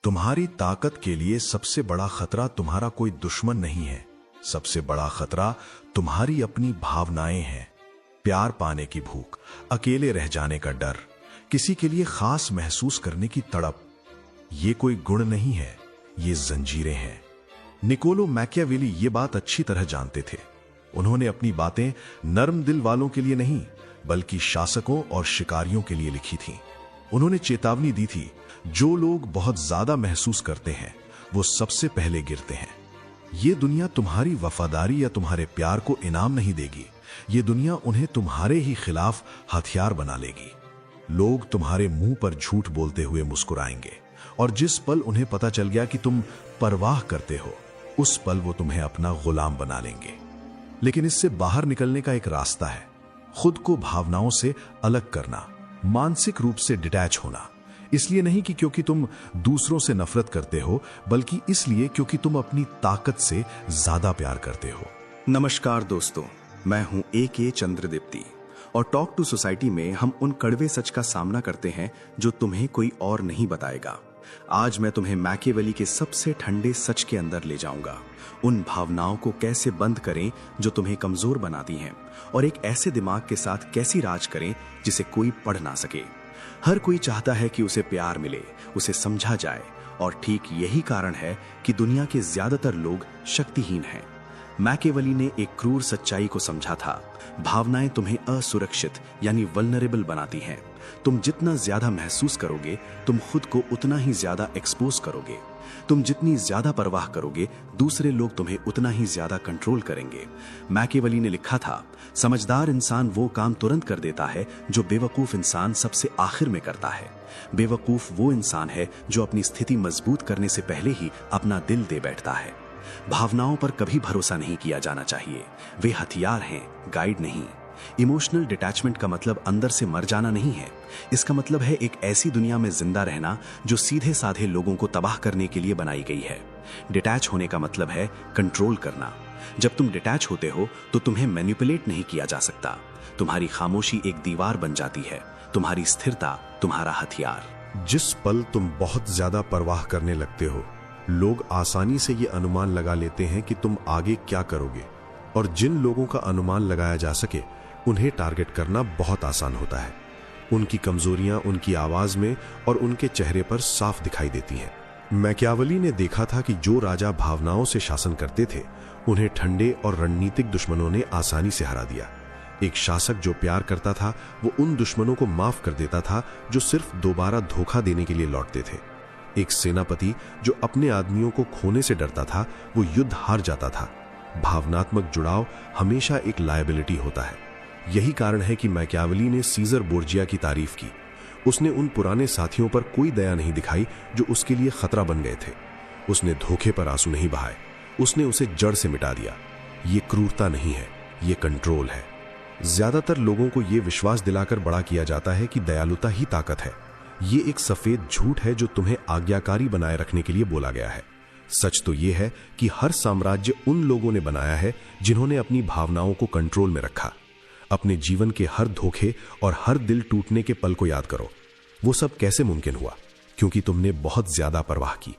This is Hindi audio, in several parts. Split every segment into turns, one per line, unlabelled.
तुम्हारी ताकत के लिए सबसे बड़ा खतरा तुम्हारा कोई दुश्मन नहीं है। सबसे बड़ा खतरा तुम्हारी अपनी भावनाएं हैं। प्यार पाने की भूख, अकेले रह जाने का डर, किसी के लिए खास महसूस करने की तड़प। ये कोई गुण नहीं है, ये जंजीरें हैं। निकोलो मैकियावेली ये बात अच्छी तरह जानते थे। उन्होंने अपनी बातें नर्म दिल वालों के लिए नहीं, बल्कि शासकों और शिकारियों के लिए लिखी थी। उन्होंने चेतावनी दी थी, जो लोग बहुत ज्यादा महसूस करते हैं वो सबसे पहले गिरते हैं। ये दुनिया तुम्हारी वफादारी या तुम्हारे प्यार को इनाम नहीं देगी। ये दुनिया उन्हें तुम्हारे ही खिलाफ हथियार बना लेगी। लोग तुम्हारे मुंह पर झूठ बोलते हुए मुस्कुराएंगे, और जिस पल उन्हें पता चल गया कि तुम परवाह करते हो, उस पल वो तुम्हें अपना गुलाम बना लेंगे। लेकिन इससे बाहर निकलने का एक रास्ता है। खुद को भावनाओं से अलग करना, मानसिक रूप से डिटैच होना। इसलिए नहीं कि क्योंकि तुम दूसरों से नफरत करते हो, बल्कि इसलिए क्योंकि तुम अपनी ताकत से ज्यादा प्यार करते हो।
नमस्कार दोस्तों, मैं हूं AK चंद्रदीप्ति और टॉक टू सोसाइटी में हम उन कड़वे सच का सामना करते हैं जो तुम्हें कोई और नहीं बताएगा। आज मैं तुम्हें मैकियावेली के सबसे ठंडे सच के अंदर ले जाऊंगा। उन भावनाओं को कैसे बंद करें जो तुम्हें कमजोर बनाती हैं, और एक ऐसे दिमाग के साथ कैसी राज करें जिसे कोई पढ़ ना सके। हर कोई चाहता है कि उसे प्यार मिले, उसे समझा जाए, और ठीक यही कारण है कि दुनिया के ज्यादातर लोग शक्तिहीन हैं। मैकियावेली ने एक क्रूर सच्चाई को समझा था। भावनाएं तुम्हें असुरक्षित यानी वल्नरेबल बनाती हैं। तुम जितना ज्यादा महसूस करोगे, तुम खुद को उतना ही ज्यादा एक्सपोज करोगे। तुम जितनी ज्यादा परवाह करोगे, दूसरे लोग तुम्हें उतना ही ज्यादा कंट्रोल करेंगे। मैकियावेली ने लिखा था, समझदार इंसान वो काम तुरंत कर देता है जो बेवकूफ इंसान सबसे आखिर में करता है। बेवकूफ वो इंसान है जो अपनी स्थिति मजबूत करने से पहले ही अपना दिल दे बैठता है। भावनाओं पर कभी भरोसा नहीं किया जाना चाहिए। वे हथियार हैं, गाइड नहीं। इमोशनल डिटैचमेंट का मतलब अंदर से मर जाना नहीं है। इसका मतलब है एक ऐसी दुनिया में जिंदा रहना जो सीधे साधे लोगों को तबाह करने के लिए बनाई गई है। डिटैच होने का मतलब है कंट्रोल करना। जब तुम डिटैच होते हो तो तुम्हें मैनिपुलेट नहीं किया जा सकता। तुम्हारी खामोशी एक दीवार बन जाती है, तुम्हारी स्थिरता तुम्हारा हथियार।
जिस पल तुम बहुत ज्यादा परवाह करने लगते हो, लोग आसानी से ये अनुमान लगा लेते हैं कि तुम आगे क्या करोगे, और जिन लोगों का अनुमान लगाया जा सके उन्हें टारगेट करना बहुत आसान होता है। उनकी कमजोरियां उनकी आवाज में और उनके चेहरे पर साफ दिखाई देती हैं। मैकियावेली ने देखा था कि जो राजा भावनाओं से शासन करते थे, उन्हें ठंडे और रणनीतिक दुश्मनों ने आसानी से हरा दिया। एक शासक जो प्यार करता था, वो उन दुश्मनों को माफ कर देता था जो सिर्फ दोबारा धोखा देने के लिए लौटते थे। एक सेनापति जो अपने आदमियों को खोने से डरता था, वो युद्ध हार जाता था। भावनात्मक जुड़ाव हमेशा एक लायबिलिटी होता है। यही कारण है कि मैकियावेली ने सीजर बोर्जिया की तारीफ की। उसने उन पुराने साथियों पर कोई दया नहीं दिखाई जो उसके लिए खतरा बन गए थे। उसने धोखे पर आंसू नहीं बहाए, उसने उसे जड़ से मिटा दिया। ये क्रूरता नहीं है, ये कंट्रोल है। ज्यादातर लोगों को ये विश्वास दिलाकर बड़ा किया जाता है कि दयालुता ही ताकत है। ये एक सफेद झूठ है जो तुम्हें आज्ञाकारी बनाए रखने के लिए बोला गया है। सच तो यह है कि हर साम्राज्य उन लोगों ने बनाया है जिन्होंने अपनी भावनाओं को कंट्रोल में रखा। अपने जीवन के हर धोखे और हर दिल टूटने के पल को याद करो। वो सब कैसे मुमकिन हुआ? क्योंकि तुमने बहुत ज्यादा परवाह की,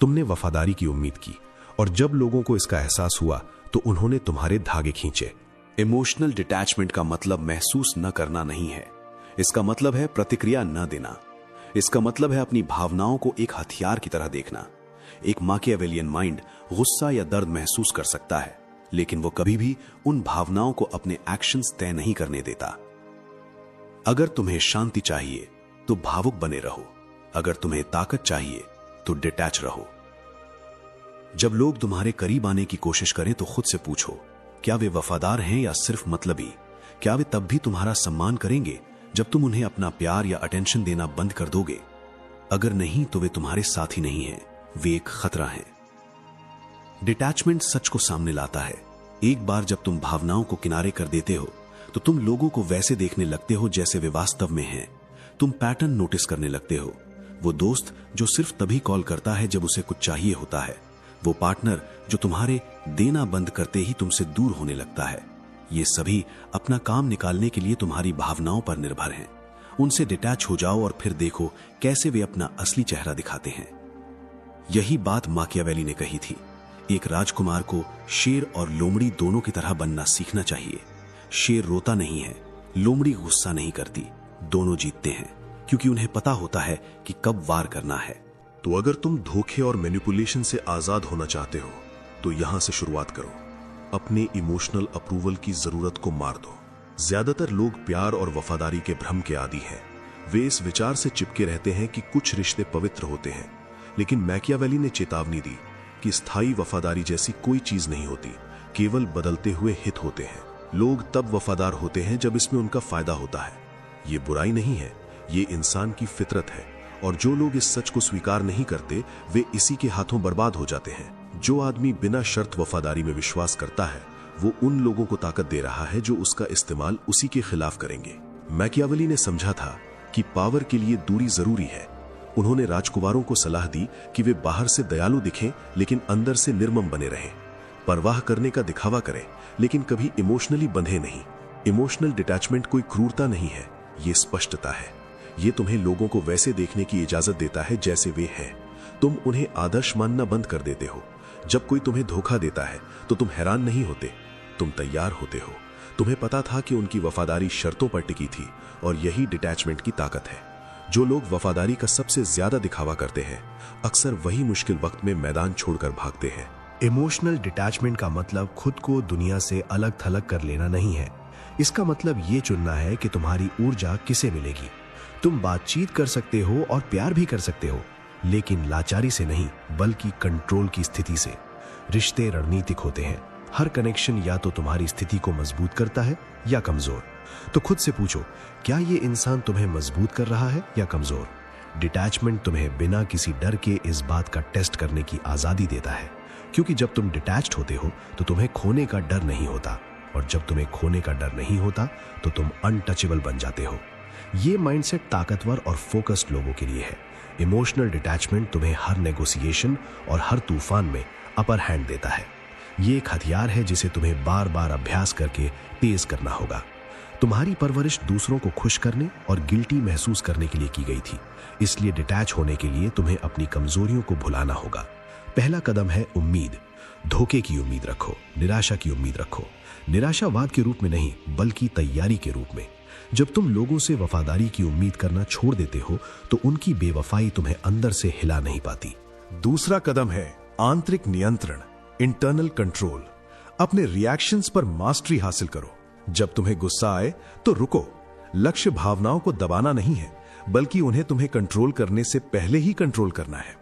तुमने वफादारी की उम्मीद की, और जब लोगों को इसका एहसास हुआ तो उन्होंने तुम्हारे धागे खींचे।
इमोशनल डिटैचमेंट का मतलब महसूस न करना नहीं है। इसका मतलब है प्रतिक्रिया न देना। इसका मतलब है अपनी भावनाओं को एक हथियार की तरह देखना। एक मैकियावेलियन माइंड गुस्सा या दर्द महसूस कर सकता है, लेकिन वो कभी भी उन भावनाओं को अपने एक्शंस तय नहीं करने देता। अगर तुम्हें शांति चाहिए तो भावुक बने रहो। अगर तुम्हें ताकत चाहिए तो डिटैच रहो। जब लोग तुम्हारे करीब आने की कोशिश करें तो खुद से पूछो, क्या वे वफादार हैं या सिर्फ मतलबी? क्या वे तब भी तुम्हारा सम्मान करेंगे जब तुम उन्हें अपना प्यार या अटेंशन देना बंद कर दोगे? अगर नहीं तो वे तुम्हारे साथी नहीं हैं, वे एक खतरा हैं। डिटैचमेंट सच को सामने लाता है। एक बार जब तुम भावनाओं को किनारे कर देते हो तो तुम लोगों को वैसे देखने लगते हो जैसे वे वास्तव में हैं। तुम पैटर्न नोटिस करने लगते हो। वो दोस्त जो सिर्फ तभी कॉल करता है जब उसे कुछ चाहिए होता है। वो पार्टनर जो तुम्हारे देना बंद करते ही तुमसे दूर होने लगता है। ये सभी अपना काम निकालने के लिए तुम्हारी भावनाओं पर निर्भर हैं। उनसे डिटैच हो जाओ और फिर देखो कैसे वे अपना असली चेहरा दिखाते हैं। यही बात माकियावेली ने कही थी। एक राजकुमार को शेर और लोमड़ी दोनों की तरह बनना सीखना चाहिए। शेर रोता नहीं है, लोमड़ी गुस्सा नहीं करती। दोनों जीतते हैं क्योंकि उन्हें पता होता है कि कब वार करना है।
तो अगर तुम धोखे और मैनिपुलेशन से आजाद होना चाहते हो तो यहां से शुरुआत करो। अपने इमोशनल अप्रूवल की जरूरत को मार दो। ज्यादातर लोग प्यार और वफादारी के भ्रम के आदी हैं। वे इस विचार से चिपके रहते हैं कि कुछ रिश्ते पवित्र होते हैं, लेकिन मैकियावेली ने चेतावनी दी कि स्थायी वफादारी जैसी कोई चीज नहीं होती, केवल बदलते हुए हित होते हैं। लोग तब वफादार होते हैं जब इसमें उनका फायदा होता है। ये बुराई नहीं है, ये इंसान की फितरत है, और जो लोग इस सच को स्वीकार नहीं करते वे इसी के हाथों बर्बाद हो जाते हैं। जो आदमी बिना शर्त वफादारी में विश्वास करता है वो उन लोगों को ताकत दे रहा है जो उसका इस्तेमाल उसी के खिलाफ करेंगे। मैकियावेली ने समझा था कि पावर के लिए दूरी जरूरी है। उन्होंने राजकुमारों को सलाह दी कि वे बाहर से दयालु दिखें लेकिन अंदर से निर्मम बने रहें। परवाह करने का दिखावा करें लेकिन कभी इमोशनली बंधे नहीं। इमोशनल डिटैचमेंट कोई क्रूरता नहीं है, ये स्पष्टता है। ये तुम्हें लोगों को वैसे देखने की इजाजत देता है जैसे वे हैं। तुम उन्हें आदर्श मानना बंद कर देते हो। जब कोई तुम्हें धोखा देता है तो तुम हैरान नहीं होते, तुम तैयार होते हो। तुम्हें पता था कि उनकी वफादारी शर्तों पर टिकी थी, और यही डिटैचमेंट की ताकत है। जो लोग वफादारी का सबसे ज्यादा दिखावा करते हैं अक्सर वही मुश्किल वक्त में मैदान छोड़कर भागते हैं।
इमोशनल डिटैचमेंट का मतलब खुद को दुनिया से अलग थलग कर लेना नहीं है। इसका मतलब ये चुनना है कि तुम्हारी ऊर्जा किसे मिलेगी। तुम बातचीत कर सकते हो और प्यार भी कर सकते हो, लेकिन लाचारी से नहीं बल्कि कंट्रोल की स्थिति से। रिश्ते रणनीतिक होते हैं। हर कनेक्शन या तो तुम्हारी स्थिति को मजबूत करता है या कमजोर। तो खुद से पूछो, क्या ये इंसान तुम्हें मजबूत कर रहा है या कमजोर? डिटैचमेंट तुम्हें बिना किसी डर के इस बात का टेस्ट करने की आजादी देता है, क्योंकि जब तुम डिटैच्ड होते हो तो तुम्हें खोने का डर नहीं होता, और जब तुम्हें खोने का डर नहीं होता तो तुम अनटचेबल बन जाते हो। ये माइंडसेट ताकतवर और फोकस्ड लोगों के लिए है। इमोशनल डिटैचमेंट तुम्हें हर नेगोशिएशन और हर तूफान में अपर हैंड देता है। ये एक हथियार है जिसे तुम्हें बार बार अभ्यास करके तेज करना होगा। तुम्हारी परवरिश दूसरों को खुश करने और गिल्टी महसूस करने के लिए की गई थी, इसलिए डिटैच होने के लिए तुम्हें अपनी कमजोरियों को भुलाना होगा। पहला कदम है उम्मीद। धोखे की उम्मीद रखो, निराशा की उम्मीद रखो। निराशावाद के रूप में नहीं बल्कि तैयारी के रूप में। जब तुम लोगों से वफादारी की उम्मीद करना छोड़ देते हो तो उनकी बेवफाई तुम्हें अंदर से हिला नहीं पाती।
दूसरा कदम है आंतरिक नियंत्रण, इंटरनल कंट्रोल। अपने रिएक्शंस पर मास्टरी हासिल करो। जब तुम्हें गुस्सा आए तो रुको। लक्ष्य भावनाओं को दबाना नहीं है, बल्कि उन्हें तुम्हें कंट्रोल करने से पहले ही कंट्रोल करना है।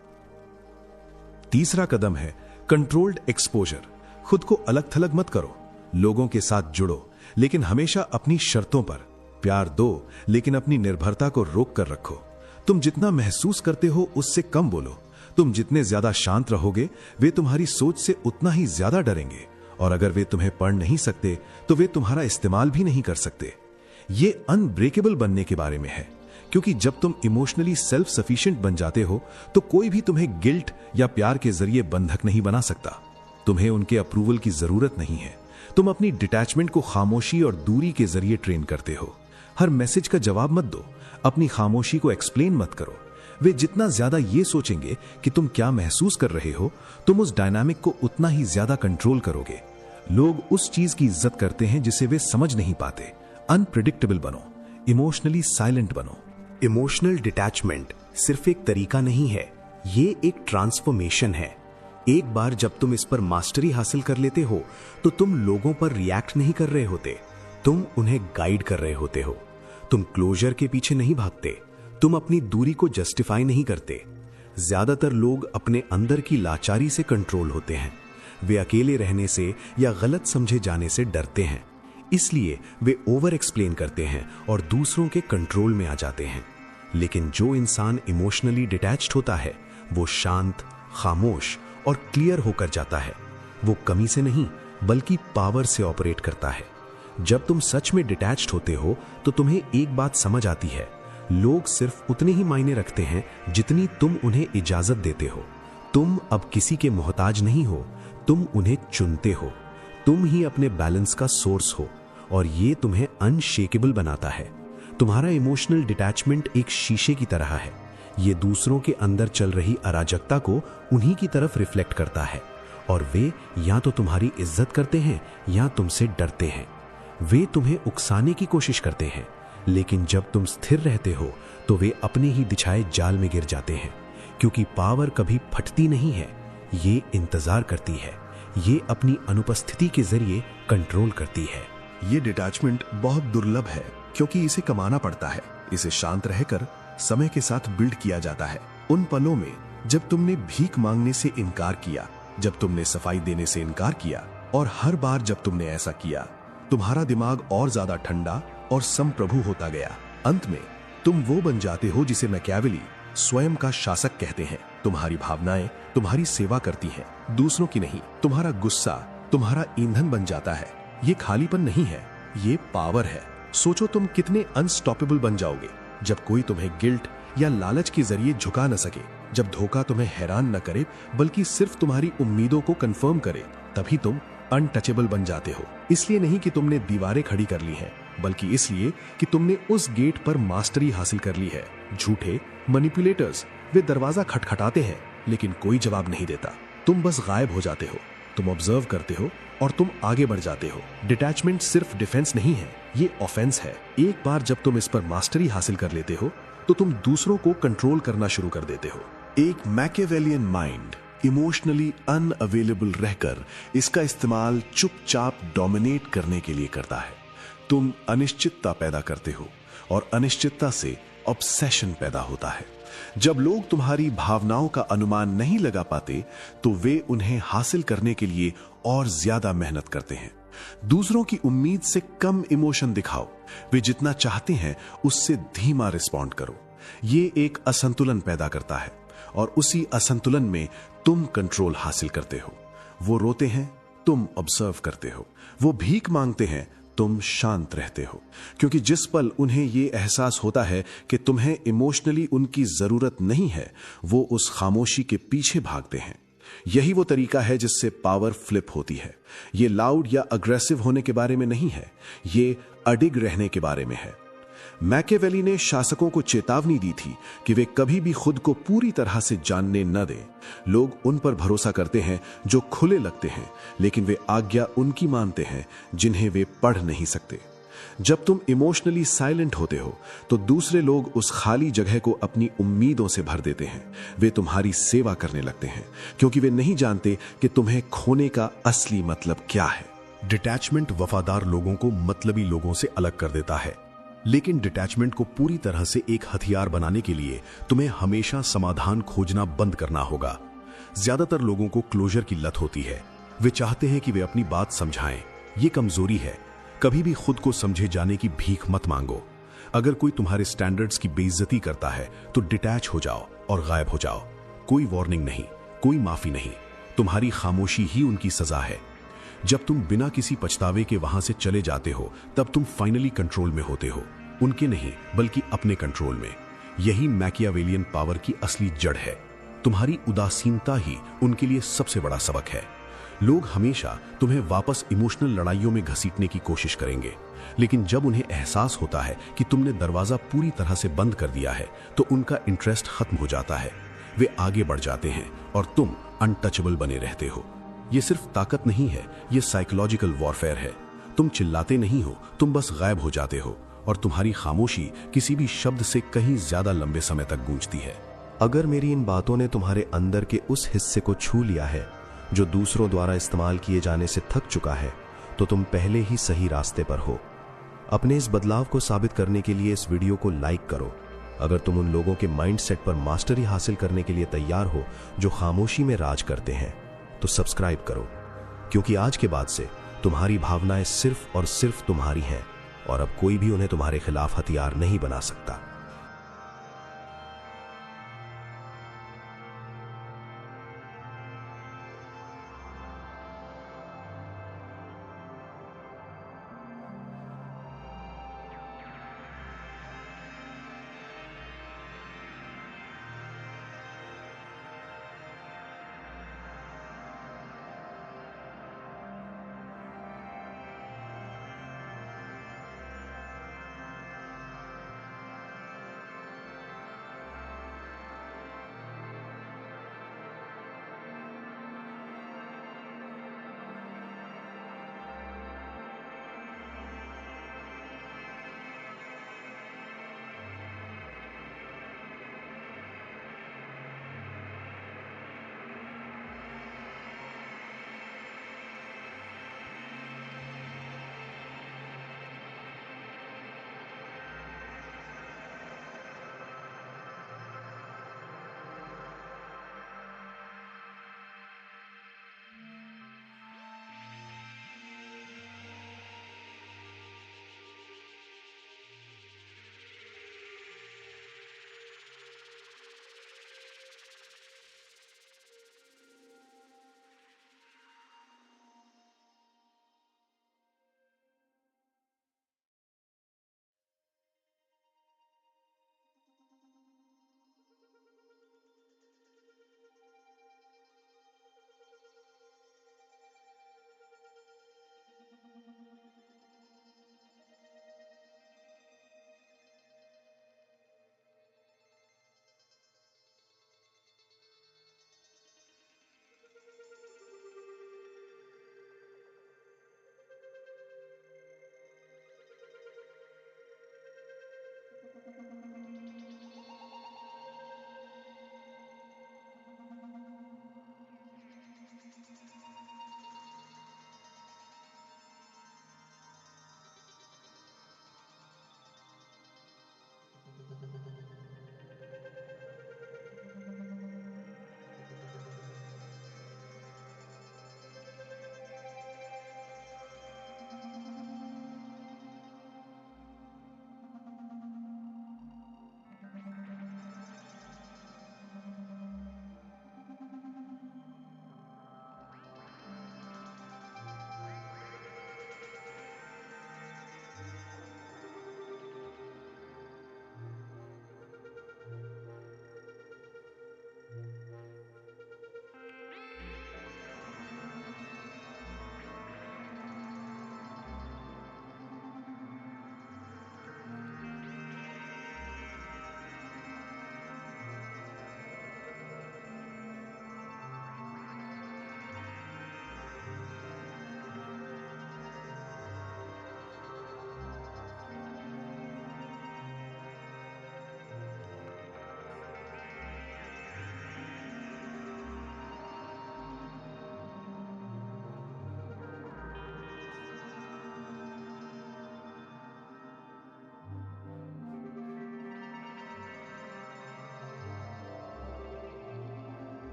तीसरा कदम है कंट्रोल्ड एक्सपोजर। खुद को अलग थलग मत करो। लोगों के साथ जुड़ो, लेकिन हमेशा अपनी शर्तों पर। प्यार दो, लेकिन अपनी निर्भरता को रोक कर रखो। तुम जितना महसूस करते हो उससे कम बोलो। तुम जितने ज्यादा शांत रहोगे वे तुम्हारी सोच से उतना ही ज्यादा डरेंगे, और अगर वे तुम्हें पढ़ नहीं सकते तो वे तुम्हारा इस्तेमाल भी नहीं कर सकते। ये अनब्रेकेबल बनने के बारे में है, क्योंकि जब तुम इमोशनली सेल्फ सफिशिएंट बन जाते हो तो कोई भी तुम्हें गिल्ट या प्यार के जरिए बंधक नहीं बना सकता। तुम्हें उनके अप्रूवल की जरूरत नहीं है। तुम अपनी डिटैचमेंट को खामोशी और दूरी के जरिए ट्रेन करते हो। हर मैसेज का जवाब मत दो, अपनी खामोशी को एक्सप्लेन मत करो। वे जितना ज्यादा ये सोचेंगे कि तुम क्या महसूस कर रहे हो, तुम उस डायनामिक को उतना ही ज्यादा कंट्रोल करोगे। लोग उस चीज की इज्जत करते हैं जिसे वे समझ नहीं पाते। अनप्रेडिक्टेबल बनो, इमोशनली साइलेंट बनो।
इमोशनल डिटैचमेंट सिर्फ एक तरीका नहीं है, ये एक ट्रांसफॉर्मेशन है। एक बार जब तुम इस पर मास्टरी हासिल कर लेते हो तो तुम लोगों पर रिएक्ट नहीं कर रहे होते, तुम उन्हें गाइड कर रहे होते हो। तुम क्लोजर के पीछे नहीं भागते, तुम अपनी दूरी को जस्टिफाई नहीं करते। ज्यादातर लोग अपने अंदर की लाचारी से कंट्रोल होते हैं। वे अकेले रहने से या गलत समझे जाने से डरते हैं, इसलिए वे ओवर एक्सप्लेन करते हैं और दूसरों के कंट्रोल में आ जाते हैं। लेकिन जो इंसान इमोशनली डिटैच्ड होता है वो शांत, खामोश और क्लियर होकर जाता है। वो कमी से नहीं बल्कि पावर से ऑपरेट करता है। जब तुम सच में डिटैच्ड होते हो तो तुम्हें एक बात समझ आती है, लोग सिर्फ उतने ही मायने रखते हैं जितनी तुम उन्हें इजाजत देते हो। तुम अब किसी के मोहताज नहीं हो, तुम उन्हें चुनते हो। तुम ही अपने बैलेंस का सोर्स हो, और ये तुम्हें अनशेकेबल बनाता है। तुम्हारा इमोशनल डिटैचमेंट एक शीशे की तरह है। ये दूसरों के अंदर चल रही अराजकता को उन्हीं की तरफ रिफ्लेक्ट करता है और वे या तो तुम्हारी इज्जत करते हैं या तुमसे डरते हैं। वे तुम्हें उकसाने की कोशिश करते हैं, लेकिन जब तुम स्थिर रहते हो तो वे अपने ही बिछाए जाल में गिर जाते हैं, क्योंकि पावर कभी फटती नहीं है, ये इंतजार करती है, ये अपनी अनुपस्थिति के जरिए कंट्रोल करती है।
ये डिटैचमेंट बहुत दुर्लभ है क्योंकि इसे कमाना पड़ता है। इसे शांत रहकर समय के साथ बिल्ड किया जाता है। उन पलों में जब तुमने भीख मांगने से इनकार किया, जब तुमने सफाई देने से इनकार किया, और हर बार जब तुमने ऐसा किया, तुम्हारा दिमाग और ज्यादा ठंडा और संप्रभु होता गया। अंत में तुम वो बन जाते हो जिसे मैकियावेली स्वयं का शासक कहते हैं। तुम्हारी भावनाएं तुम्हारी सेवा करती हैं, दूसरों की नहीं। तुम्हारा गुस्सा तुम्हारा ईंधन बन जाता है। ये खालीपन नहीं है, ये पावर है। सोचो तुम कितने अनस्टॉपेबल बन जाओगे जब कोई तुम्हें गिल्ट या लालच के जरिए झुका न सके, जब धोखा तुम्हें हैरान न करे बल्कि सिर्फ तुम्हारी उम्मीदों को कंफर्म करे। तभी तुम अनटचेबल बन जाते हो। इसलिए नहीं कि तुमने दीवारें खड़ी कर ली हैं, बल्कि इसलिए कि तुमने उस गेट पर मास्टरी हासिल कर ली है। झूठे मैनिपुलेटर्स वे दरवाजा खटखटाते हैं लेकिन कोई जवाब नहीं देता। तुम बस गायब हो जाते हो, तुम ऑब्जर्व करते हो और तुम आगे बढ़ जाते हो। डिटैचमेंट सिर्फ डिफेंस नहीं है, ये ऑफेंस है। एक बार जब तुम इस पर मास्टरी हासिल कर लेते हो तो तुम दूसरों को कंट्रोल करना शुरू कर देते हो।
एक मैकियावेलियन माइंड इमोशनली अनअवेलेबल रहकर इसका इस्तेमाल चुपचाप डोमिनेट करने के लिए करता है। तुम अनिश्चितता पैदा करते हो और अनिश्चितता से ऑब्सेशन पैदा होता है। जब लोग तुम्हारी भावनाओं का अनुमान नहीं लगा पाते तो वे उन्हें हासिल करने के लिए और ज्यादा मेहनत करते हैं। दूसरों की उम्मीद से कम इमोशन दिखाओ। वे जितना चाहते हैं उससे धीमा रिस्पॉन्ड करो। ये एक असंतुलन पैदा करता है और उसी असंतुलन में तुम कंट्रोल हासिल करते हो। वो रोते हैं, तुम ऑब्जर्व करते हो। वो भीख मांगते हैं, तुम शांत रहते हो। क्योंकि जिस पल उन्हें यह एहसास होता है कि तुम्हें इमोशनली उनकी जरूरत नहीं है, वो उस खामोशी के पीछे भागते हैं। यही वो तरीका है जिससे पावर फ्लिप होती है। ये लाउड या अग्रेसिव होने के बारे में नहीं है, ये अडिग रहने के बारे में है। मैकियावेली ने शासकों को चेतावनी दी थी कि वे कभी भी खुद को पूरी तरह से जानने न दें। लोग उन पर भरोसा करते हैं जो खुले लगते हैं, लेकिन वे आज्ञा उनकी मानते हैं जिन्हें वे पढ़ नहीं सकते। जब तुम इमोशनली साइलेंट होते हो तो दूसरे लोग उस खाली जगह को अपनी उम्मीदों से भर देते हैं। वे तुम्हारी सेवा करने लगते हैं क्योंकि वे नहीं जानते कि तुम्हें खोने का असली मतलब क्या है।
डिटैचमेंट वफादार लोगों को मतलबी लोगों से अलग कर देता है, लेकिन डिटैचमेंट को पूरी तरह से एक हथियार बनाने के लिए तुम्हें हमेशा समाधान खोजना बंद करना होगा। ज्यादातर लोगों को क्लोजर की लत होती है। वे चाहते हैं कि वे अपनी बात समझाएं। ये कमजोरी है। कभी भी खुद को समझे जाने की भीख मत मांगो। अगर कोई तुम्हारे स्टैंडर्ड्स की बेइज्जती करता है तो डिटैच हो जाओ और गायब हो जाओ। कोई वार्निंग नहीं, कोई माफी नहीं। तुम्हारी खामोशी ही उनकी सजा है। जब तुम बिना किसी पछतावे के वहां से चले जाते हो तब तुम फाइनली कंट्रोल में होते हो, उनके नहीं बल्कि अपने कंट्रोल में। यही मैकियावेलियन पावर की असली जड़ है। तुम्हारी उदासीनता ही उनके लिए सबसे बड़ा सबक है। लोग हमेशा तुम्हें वापस इमोशनल लड़ाइयों में घसीटने की कोशिश करेंगे, लेकिन जब उन्हें एहसास होता है कि तुमने दरवाजा पूरी तरह से बंद कर दिया है तो उनका इंटरेस्ट खत्म हो जाता है। वे आगे बढ़ जाते हैं और तुम अनटचेबल बने रहते हो। ये सिर्फ ताकत नहीं है, ये साइकोलॉजिकल वॉरफेयर है। तुम चिल्लाते नहीं हो, तुम बस गायब हो जाते हो और तुम्हारी खामोशी किसी भी शब्द से कहीं ज्यादा लंबे समय तक गूंजती है।
अगर मेरी इन बातों ने तुम्हारे अंदर के उस हिस्से को छू लिया है जो दूसरों द्वारा इस्तेमाल किए जाने से थक चुका है, तो तुम पहले ही सही रास्ते पर हो। अपने इस बदलाव को साबित करने के लिए इस वीडियो को लाइक करो। अगर तुम उन लोगों के माइंडसेट पर मास्टरी हासिल करने के लिए तैयार हो जो खामोशी में राज करते हैं, तो सब्सक्राइब करो, क्योंकि आज के बाद से तुम्हारी भावनाएं सिर्फ और सिर्फ तुम्हारी हैं और अब कोई भी उन्हें तुम्हारे खिलाफ हथियार नहीं बना सकता।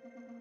Thank you.